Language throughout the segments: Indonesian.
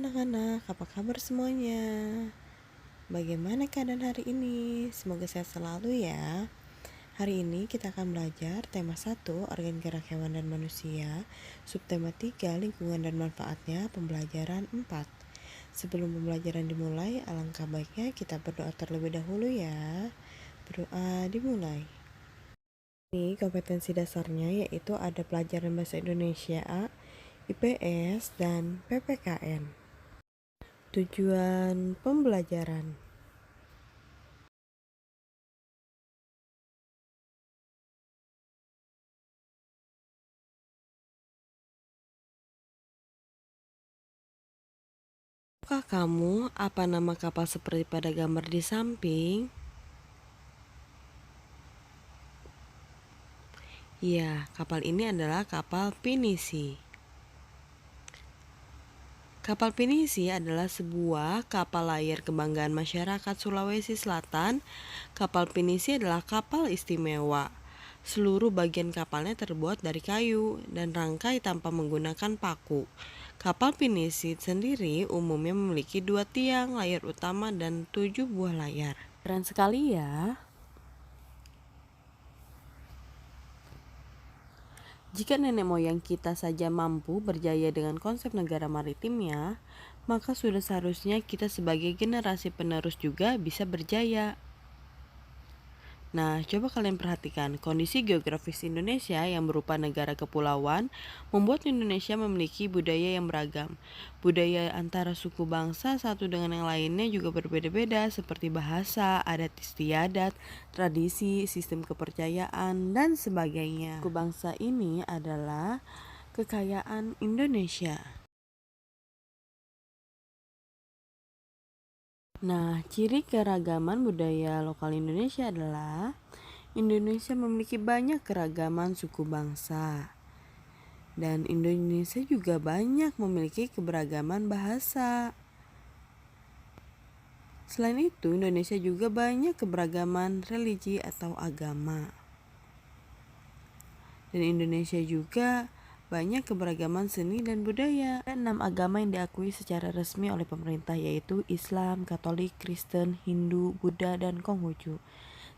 anak-anak, apa kabar semuanya? Bagaimana keadaan hari ini? Semoga sehat selalu ya. Hari ini kita akan belajar tema 1, organ gerak hewan dan manusia, subtema 3, lingkungan dan manfaatnya, pembelajaran 4. Sebelum pembelajaran dimulai, alangkah baiknya kita berdoa terlebih dahulu ya. Berdoa dimulai. Ini kompetensi dasarnya yaitu ada pelajaran bahasa Indonesia, IPS, dan PPKN. Tujuan pembelajaran. Tahukah kamu apa nama kapal seperti pada gambar di samping? Ya, kapal ini adalah kapal pinisi. Kapal pinisi adalah sebuah kapal layar kebanggaan masyarakat Sulawesi Selatan. Kapal pinisi adalah kapal istimewa. Seluruh bagian kapalnya terbuat dari kayu dan rangkai tanpa menggunakan paku. Kapal pinisi sendiri umumnya memiliki 2 tiang, layar utama, dan 7 buah layar. Keren sekali ya. Jika nenek moyang kita saja mampu berjaya dengan konsep negara maritimnya, maka sudah seharusnya kita sebagai generasi penerus juga bisa berjaya. Nah, coba kalian perhatikan kondisi geografis Indonesia yang berupa negara kepulauan membuat Indonesia memiliki budaya yang beragam. Budaya antara suku bangsa satu dengan yang lainnya juga berbeda-beda seperti bahasa, adat istiadat, tradisi, sistem kepercayaan, dan sebagainya. Suku bangsa ini adalah kekayaan Indonesia. Nah, ciri keragaman budaya lokal Indonesia adalah Indonesia memiliki banyak keragaman suku bangsa. Dan Indonesia juga banyak memiliki keberagaman bahasa. Selain itu, Indonesia juga banyak keberagaman religi atau agama. Dan Indonesia juga banyak keberagaman seni dan budaya. Ada 6 agama yang diakui secara resmi oleh pemerintah, yaitu Islam, Katolik, Kristen, Hindu, Buddha, dan Konghucu.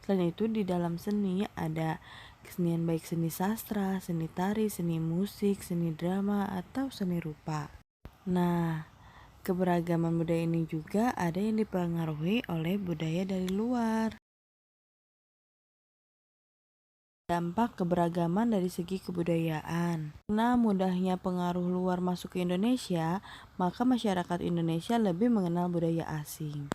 Selain itu, di dalam seni ada kesenian baik seni sastra, seni tari, seni musik, seni drama, atau seni rupa. Nah, keberagaman budaya ini juga ada yang dipengaruhi oleh budaya dari luar. Dampak keberagaman dari segi kebudayaan. Karena mudahnya pengaruh luar masuk ke Indonesia, maka masyarakat Indonesia lebih mengenal budaya asing.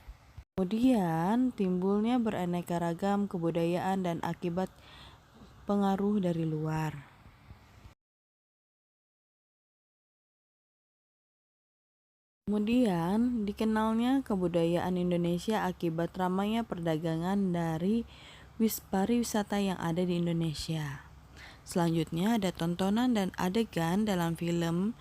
Kemudian timbulnya beraneka ragam kebudayaan dan akibat pengaruh dari luar. Kemudian dikenalnya kebudayaan Indonesia akibat ramainya perdagangan dari pariwisata yang ada di Indonesia. Selanjutnya ada tontonan dan adegan dalam film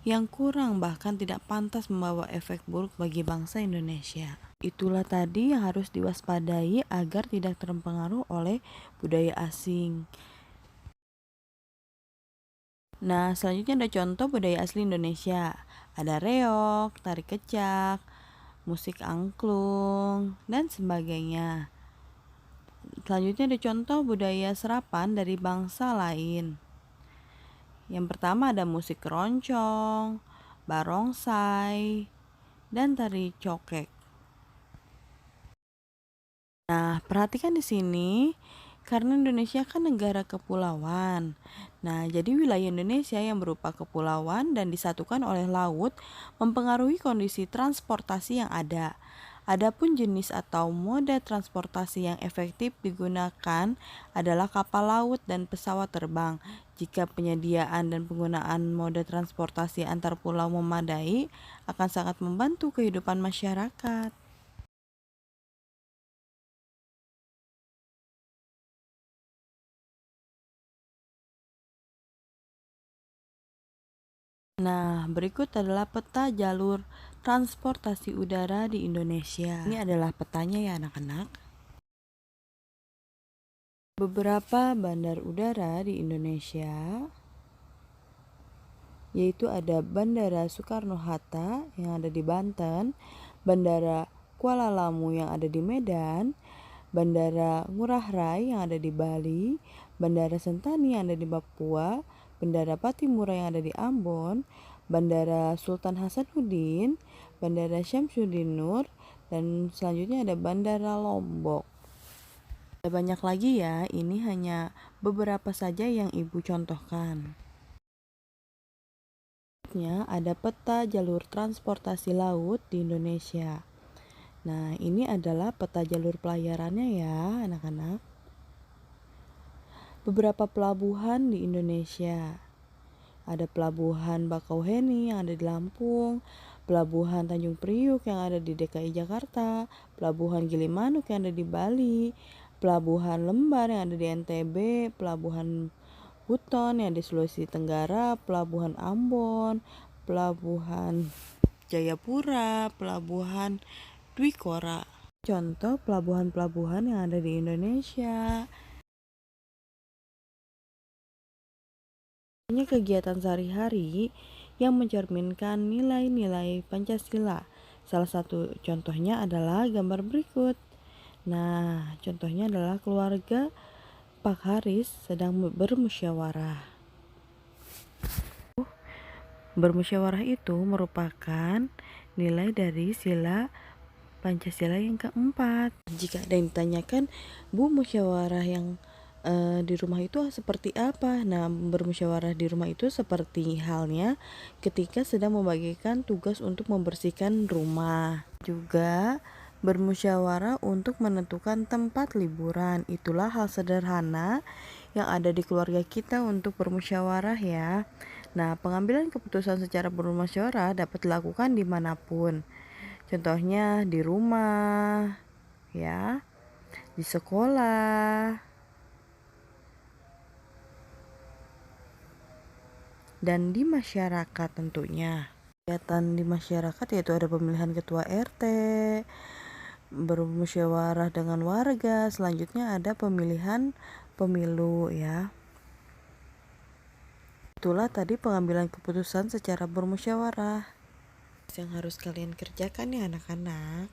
yang kurang bahkan tidak pantas membawa efek buruk bagi bangsa Indonesia. Itulah tadi yang harus diwaspadai agar tidak terpengaruh oleh budaya asing. Nah, selanjutnya ada contoh budaya asli Indonesia. Ada reog, tari kecak, musik angklung, dan sebagainya. Selanjutnya ada contoh budaya serapan dari bangsa lain. Yang pertama ada musik keroncong, barongsai, dan tari cokek. Nah, perhatikan di sini, karena Indonesia kan negara kepulauan. Nah, jadi wilayah Indonesia yang berupa kepulauan dan disatukan oleh laut mempengaruhi kondisi transportasi yang ada. Adapun jenis atau moda transportasi yang efektif digunakan adalah kapal laut dan pesawat terbang. Jika penyediaan dan penggunaan moda transportasi antar pulau memadai, akan sangat membantu kehidupan masyarakat. Nah, berikut adalah peta jalur transportasi udara di Indonesia. Ini adalah petanya ya anak-anak. Beberapa bandar udara di Indonesia yaitu ada Bandara Soekarno-Hatta yang ada di Banten, Bandara Kuala Namu yang ada di Medan, Bandara Ngurah Rai yang ada di Bali, Bandara Sentani yang ada di Papua, Bandara Patimura yang ada di Ambon, Bandara Sultan Hasanuddin, Bandara Syamsuddin Nur, dan selanjutnya ada Bandara Lombok. Ada banyak lagi ya, ini hanya beberapa saja yang Ibu contohkan. Ada peta jalur transportasi laut di Indonesia. Nah, ini adalah peta jalur pelayarannya ya, anak-anak. Beberapa pelabuhan di Indonesia. Ada pelabuhan Bakauheni yang ada di Lampung, pelabuhan Tanjung Priuk yang ada di DKI Jakarta, pelabuhan Gilimanuk yang ada di Bali, pelabuhan Lembar yang ada di NTB, pelabuhan Buton yang di Sulawesi Tenggara, pelabuhan Ambon, pelabuhan Jayapura, pelabuhan Dwi Kora. Contoh pelabuhan-pelabuhan yang ada di Indonesia. Ini kegiatan sehari-hari yang mencerminkan nilai-nilai Pancasila. Salah satu contohnya adalah gambar berikut. Nah, contohnya adalah keluarga Pak Haris sedang bermusyawarah. Bermusyawarah itu merupakan nilai dari sila Pancasila yang keempat. Jika ada yang ditanyakan, Bu, musyawarah yang di rumah itu seperti apa? Nah, bermusyawarah di rumah itu seperti halnya ketika sedang membagikan tugas untuk membersihkan rumah. Juga bermusyawarah untuk menentukan tempat liburan. Itulah hal sederhana yang ada di keluarga kita untuk bermusyawarah ya. Nah, pengambilan keputusan secara bermusyawarah dapat dilakukan dimanapun. Contohnya di rumah, ya, di sekolah, dan di masyarakat tentunya. Kegiatan di masyarakat yaitu ada pemilihan ketua RT, bermusyawarah dengan warga, selanjutnya ada pemilihan pemilu ya. Itulah tadi pengambilan keputusan secara bermusyawarah yang harus kalian kerjakan ya anak-anak.